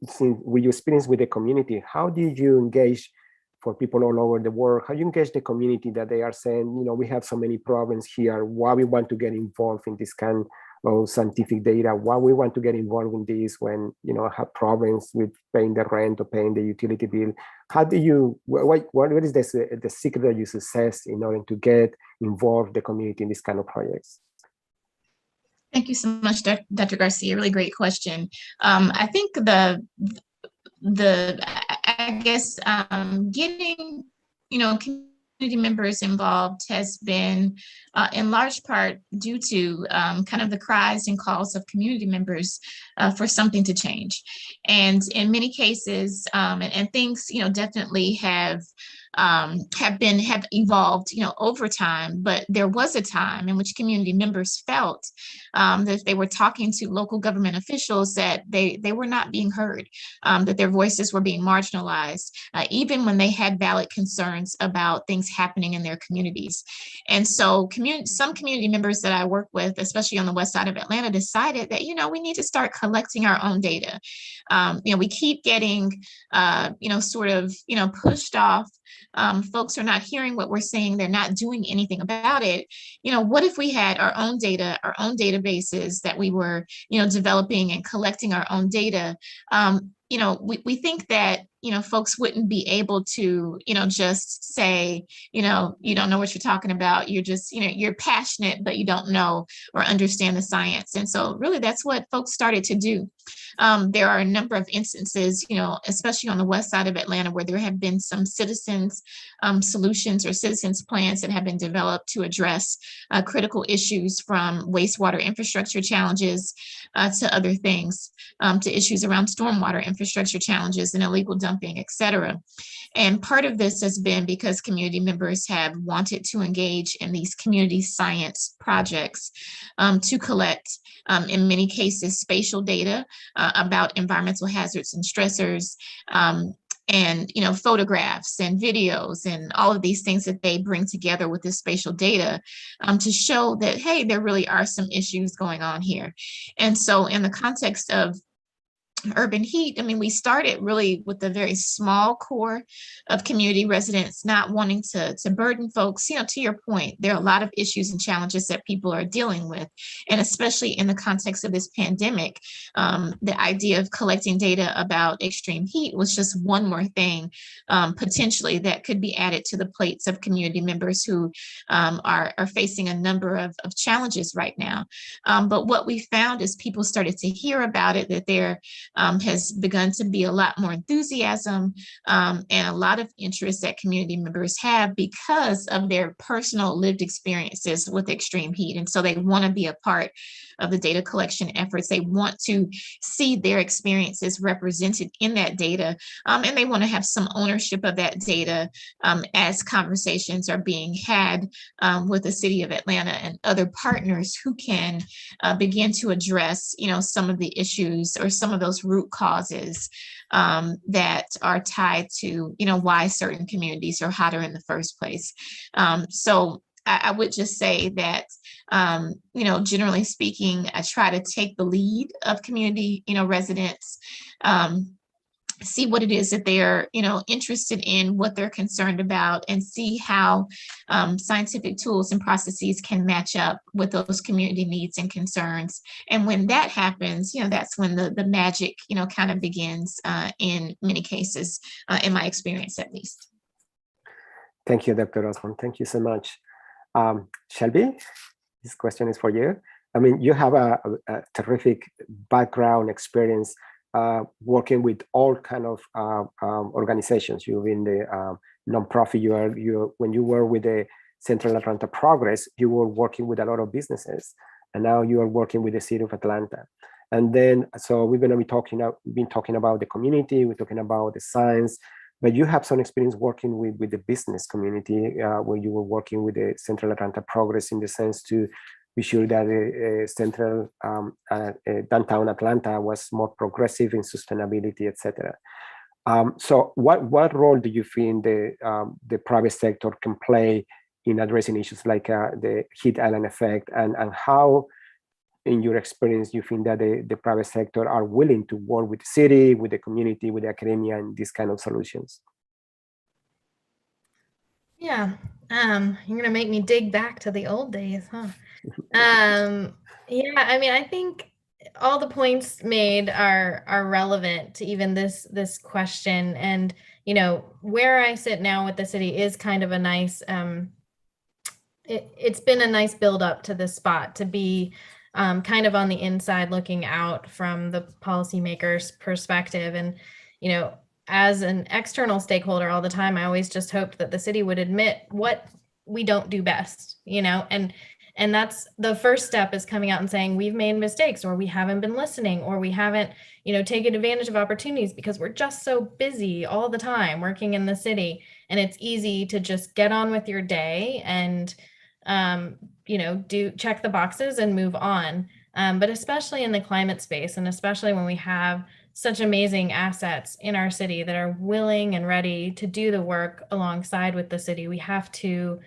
since with your experience with the community, how did you engage for people all over the world? How do you engage the community that they are saying, we have so many problems here, why we want to get involved in this kind of scientific data, why we want to get involved in this when, have problems with paying the rent or paying the utility bill? How do you, what is the secret of your success in order to get involved the community in this kind of projects? Thank you so much, Dr. Garcia. Really great question. I think getting, members involved has been in large part due to kind of the cries and calls of community members for something to change. And in many cases, and things, definitely have evolved, over time, but there was a time in which community members felt that they were talking to local government officials that they were not being heard, that their voices were being marginalized, even when they had valid concerns about things happening in their communities. And so some community members that I work with, especially on the west side of Atlanta, decided that, we need to start collecting our own data. We keep getting, pushed off. Folks are not hearing what we're saying. They're not doing anything about it. What if we had our own data, our own databases that we were, developing and collecting our own data? We think that, folks wouldn't be able to, just say, you don't know what you're talking about. You're just, you're passionate, but you don't know or understand the science. And so really that's what folks started to do. There are a number of instances, especially on the west side of Atlanta, where there have been some citizens solutions or citizens plans that have been developed to address critical issues, from wastewater infrastructure challenges to other things, to issues around stormwater infrastructure challenges and illegal dumping, et cetera. And part of this has been because community members have wanted to engage in these community science projects to collect, in many cases, spatial data about environmental hazards and stressors, and photographs and videos and all of these things that they bring together with this spatial data to show that, hey, there really are some issues going on here. And so in the context of Urban Heat, we started really with a very small core of community residents, not wanting to burden folks. To your point, there are a lot of issues and challenges that people are dealing with. And especially in the context of this pandemic, the idea of collecting data about extreme heat was just one more thing potentially that could be added to the plates of community members who are facing a number of challenges right now. But what we found is people started to hear about it, that there has begun to be a lot more enthusiasm and a lot of interest that community members have because of their personal lived experiences with extreme heat. And so they want to be a part of the data collection efforts. They want to see their experiences represented in that data, and they want to have some ownership of that data as conversations are being had with the city of Atlanta and other partners who can begin to address, some of the issues or some of those root causes that are tied to, why certain communities are hotter in the first place. So I would just say that, generally speaking, I try to take the lead of community, residents, see what it is that they're, interested in, what they're concerned about, and see how scientific tools and processes can match up with those community needs and concerns. And when that happens, that's when the magic, kind of begins in many cases, in my experience, at least. Thank you, Dr. Osborne. Thank you so much. Shelby, this question is for you. You have a terrific background experience working with all kind of organizations. You're in the nonprofit. When you were with the Central Atlanta Progress, you were working with a lot of businesses, and now you are working with the city of Atlanta. And then, so we're going to be talking about the community. We're talking about the science, but you have some experience working with the business community, where you were working with the Central Atlanta Progress in the sense to be sure that central downtown Atlanta was more progressive in sustainability, etc. So what role do you think the private sector can play in addressing issues like the heat island effect, and how, in your experience, you think that the private sector are willing to work with the city, with the community, with the academia, and these kind of solutions? Yeah, you're gonna make me dig back to the old days, huh? Yeah, I think all the points made are relevant to even this question. And where I sit now with the city is kind of a nice it's been a nice build up to this spot, to be kind of on the inside looking out from the policymakers' perspective. And as an external stakeholder all the time, I always just hoped that the city would admit what we don't do best, and that's the first step, is coming out and saying we've made mistakes, or we haven't been listening, or we haven't, taken advantage of opportunities, because we're just so busy all the time working in the city. And it's easy to just get on with your day and, do check the boxes and move on. But especially in the climate space, and especially when we have such amazing assets in our city that are willing and ready to do the work alongside with the city, we have to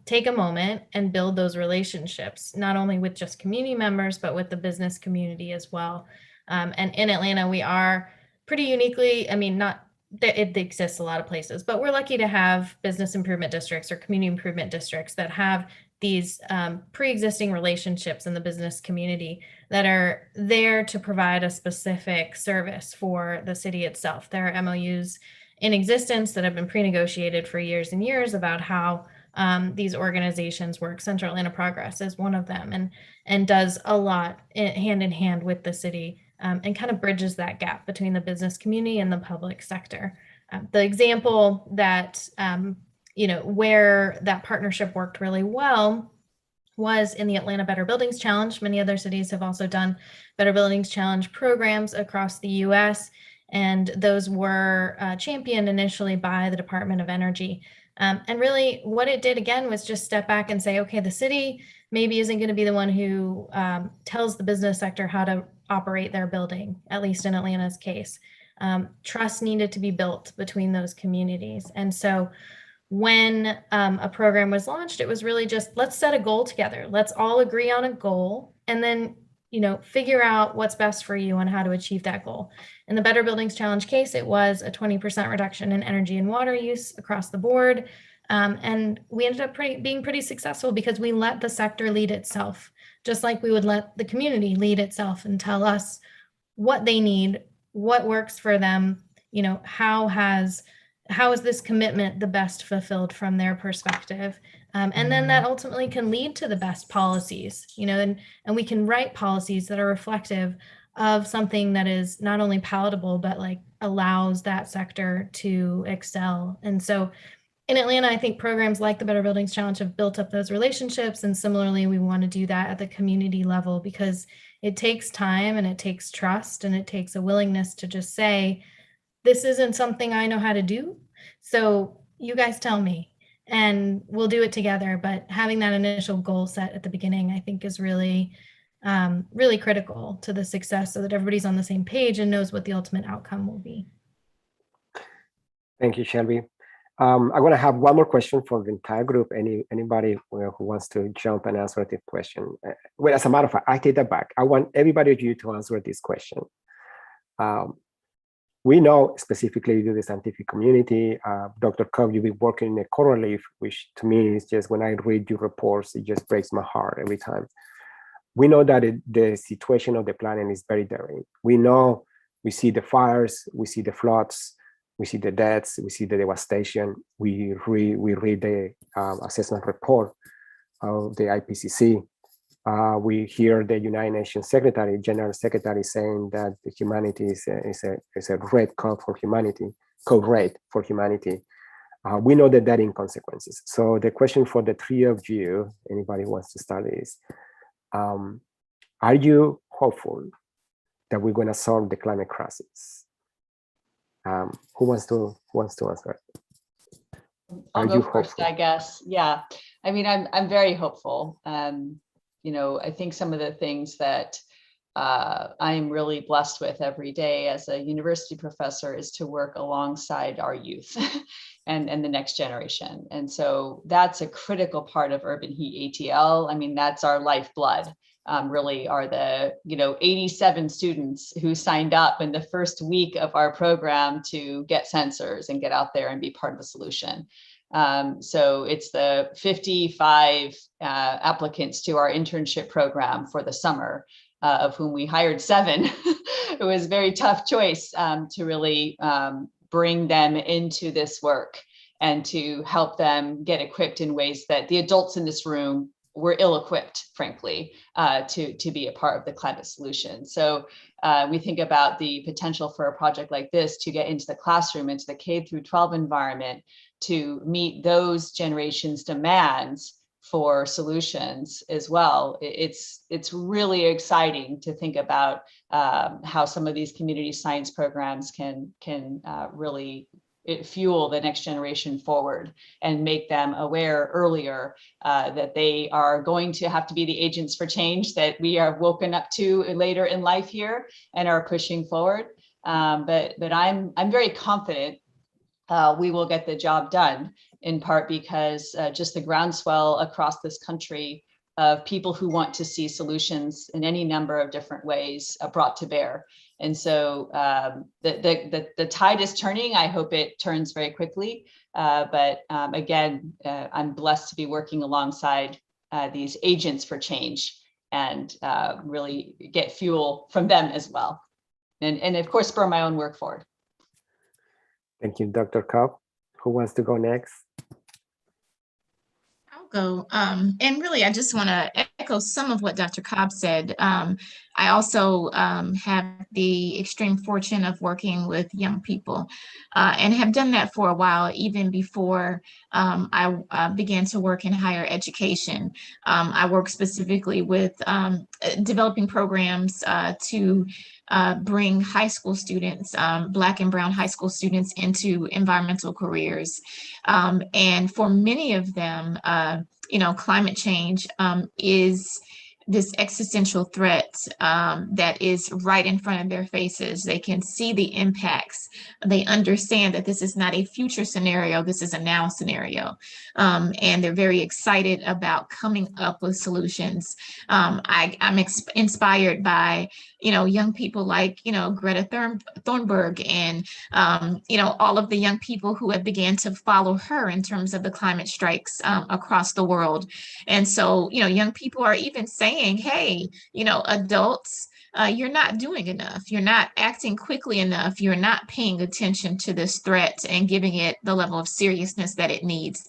take a moment and build those relationships, not only with just community members, but with the business community as well. And in Atlanta, we are pretty uniquely, not that it exists a lot of places, but we're lucky to have business improvement districts or community improvement districts that have these pre-existing relationships in the business community that are there to provide a specific service for the city itself. There are MOUs in existence that have been pre-negotiated for years and years about how these organizations work. Central Atlanta Progress is one of them, and does a lot hand in hand with the city, and kind of bridges that gap between the business community and the public sector. The example that where that partnership worked really well was in the Atlanta Better Buildings Challenge. Many other cities have also done Better Buildings Challenge programs across the US, and those were championed initially by the Department of Energy. And really what it did again was just step back and say, okay, the city maybe isn't going to be the one who tells the business sector how to operate their building, at least in Atlanta's case. Trust needed to be built between those communities. And so when a program was launched, it was really just, let's set a goal together. Let's all agree on a goal, and then figure out what's best for you and how to achieve that goal. In the Better Buildings Challenge case, it was a 20% reduction in energy and water use across the board. And we ended up being pretty successful because we let the sector lead itself, just like we would let the community lead itself and tell us what they need, what works for them, how is this commitment the best fulfilled from their perspective? And then that ultimately can lead to the best policies, and we can write policies that are reflective of something that is not only palatable, but allows that sector to excel. And so in Atlanta, I think programs like the Better Buildings Challenge have built up those relationships. And similarly, we want to do that at the community level, because it takes time and it takes trust and it takes a willingness to just say, this isn't something I know how to do, so you guys tell me and we'll do it together. But having that initial goal set at the beginning, I think, is really, really critical to the success, so that everybody's on the same page and knows what the ultimate outcome will be. Thank you, Shelby. I'm going to have one more question for the entire group. Anybody who wants to jump and answer this question? Well, as a matter of fact, I take that back. I want everybody of you to answer this question. We know specifically to the scientific community, Dr. Cobb, you've been working in a coral reef, which to me is just, when I read your reports, it just breaks my heart every time. We know that the situation of the planet is very daring. We know, we see the fires, we see the floods, we see the deaths, we see the devastation. We read the assessment report of the IPCC. We hear the United Nations General Secretary saying that the humanity is a red code for humanity, code red for humanity. We know that in consequences. So the question for the three of you, anybody who wants to start, is, are you hopeful that we're going to solve the climate crisis? Who wants to answer? I'll go first, I guess. Yeah, I mean, I'm very hopeful. I think some of the things that I'm really blessed with every day as a university professor is to work alongside our youth and the next generation. And so that's a critical part of UrbanHeatATL. I mean, that's our lifeblood. Really are the 87 students who signed up in the first week of our program to get sensors and get out there and be part of the solution. So it's the 55 applicants to our internship program for the summer, of whom we hired 7. It was a very tough choice to really bring them into this work and to help them get equipped in ways that the adults in this room we're ill-equipped, frankly, to be a part of the climate solution. So we think about the potential for a project like this to get into the classroom, into the K through 12 environment, to meet those generations' demands for solutions as well. It's really exciting to think about how some of these community science programs can really fuel the next generation forward and make them aware earlier that they are going to have to be the agents for change that we are woken up to later in life here and are pushing forward. But I'm very confident we will get the job done, in part because just the groundswell across this country of people who want to see solutions in any number of different ways brought to bear. And so the tide is turning. I hope it turns very quickly. But again, I'm blessed to be working alongside these agents for change and really get fuel from them as well. And of course, spur my own work forward. Thank you, Dr. Cobb. Who wants to go next? I'll go. And really, I just want to echo some of what Dr. Cobb said. I also have the extreme fortune of working with young people and have done that for a while, even before I began to work in higher education. I work specifically with developing programs to bring high school students, Black and Brown high school students, into environmental careers. And for many of them, climate change is this existential threat that is right in front of their faces. They can see the impacts. They understand that this is not a future scenario, this is a now scenario. And they're very excited about coming up with solutions. I'm inspired by, young people like, Greta Thunberg and, all of the young people who have began to follow her in terms of the climate strikes across the world. And so, young people are even saying, hey, adults, you're not doing enough. You're not acting quickly enough. You're not paying attention to this threat and giving it the level of seriousness that it needs.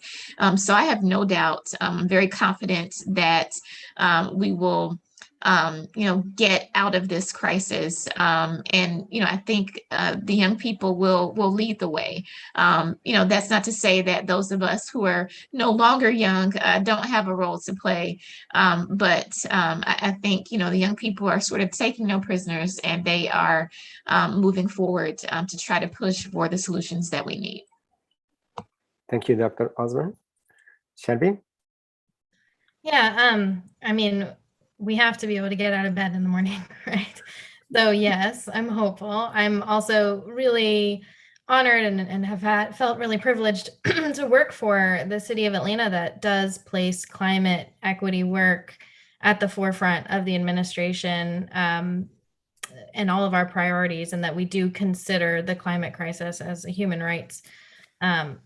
So I have no doubt, I'm very confident that we will get out of this crisis. And, I think the young people will lead the way. That's not to say that those of us who are no longer young don't have a role to play. But I think, the young people are sort of taking no prisoners, and they are moving forward to try to push for the solutions that we need. Thank you, Dr. Osborne. Shelby? Yeah, we have to be able to get out of bed in the morning, right? So yes, I'm hopeful. I'm also really honored and have felt really privileged to work for the city of Atlanta that does place climate equity work at the forefront of the administration and all of our priorities, and that we do consider the climate crisis as a human rights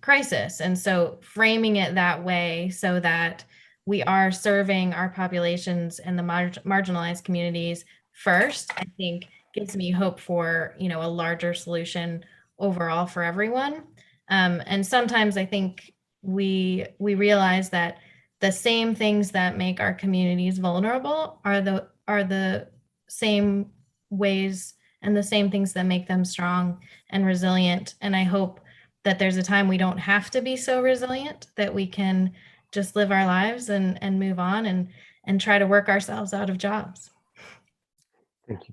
crisis. And so framing it that way so that we are serving our populations and the marginalized communities first, I think gives me hope for, a larger solution overall for everyone. And sometimes I think we realize that the same things that make our communities vulnerable are the same ways and the same things that make them strong and resilient. And I hope that there's a time we don't have to be so resilient, that we can just live our lives and move on and try to work ourselves out of jobs.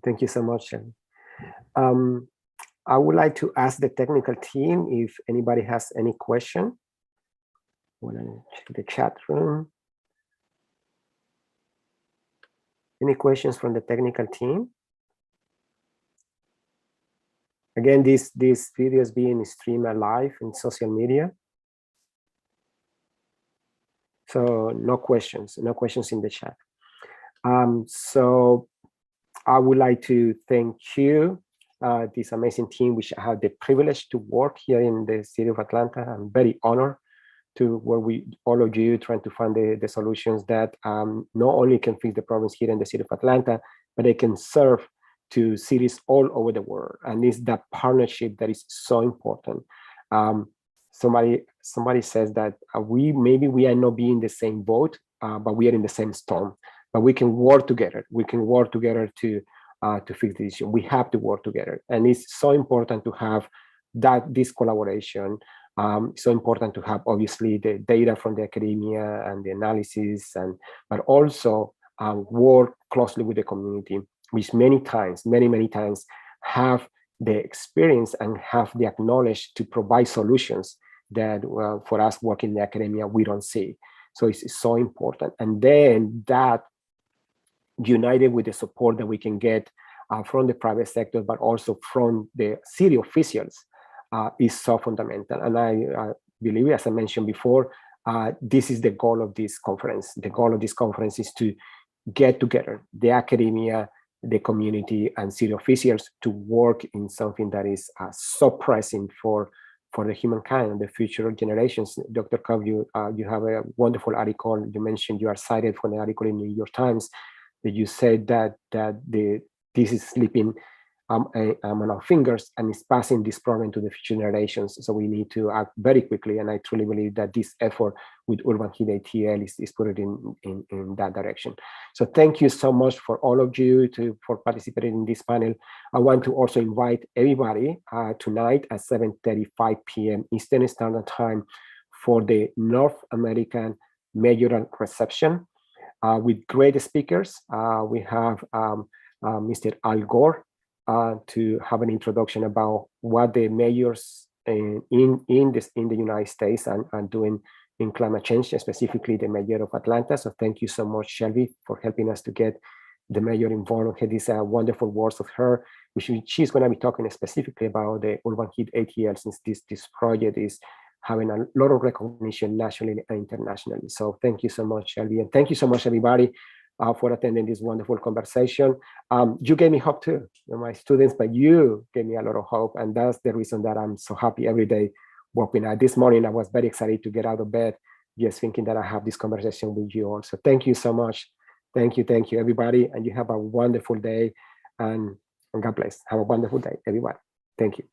Thank you so much, Shelby. I would like to ask the technical team if anybody has any question. Want to check the chat room. Any questions from the technical team? Again, this video is being streamed live in social media. So no questions in the chat. So I would like to thank you, this amazing team, which I have the privilege to work here in the city of Atlanta. I'm very honored to work with all of you, trying to find the solutions that not only can fix the problems here in the city of Atlanta, but they can serve to cities all over the world. And it's that partnership that is so important. Somebody says that we are not being in the same boat but we are in the same storm. But we can work together. We can work together to fix the issue. We have to work together, and it's so important to have this collaboration. So important to have obviously the data from the academia and the analysis, but also work closely with the community, which many times have the experience and have the acknowledge to provide solutions that for us working in the academia we don't see. So it's so important, and then that united with the support that we can get from the private sector, but also from the city officials, is so fundamental. And I believe, as I mentioned before, this is the goal of this conference. The goal of this conference is to get together the academia, the community, and city officials to work in something that is so pressing for the humankind and the future generations. Dr. Cobb, you have a wonderful article. You mentioned you are cited for the article in the New York Times that you said that this is slipping on our fingers and is passing this problem to the future generations. So we need to act very quickly. And I truly believe that this effort with UrbanHeatATL is put it in that direction. So thank you so much for all of you for participating in this panel. I want to also invite everybody tonight at 7:35 p.m. Eastern Standard Time for the North American Mayoral Reception with great speakers. We have Mr. Al Gore to have an introduction about what the mayors in the United States are doing in climate change, specifically the mayor of Atlanta. So thank you so much, Shelby, for helping us to get the mayor involved. Had these wonderful words of her, which she's going to be talking specifically about the UrbanHeatATL, since this project is having a lot of recognition nationally and internationally. So thank you so much, Shelby, and thank you so much, everybody, for attending this wonderful conversation. You gave me hope too, my students, but you gave me a lot of hope, and that's the reason that I'm so happy every day working. This morning, I was very excited to get out of bed, just thinking that I have this conversation with you all. So thank you so much. Thank you, everybody, and you have a wonderful day, and God bless. Have a wonderful day, everybody. Thank you.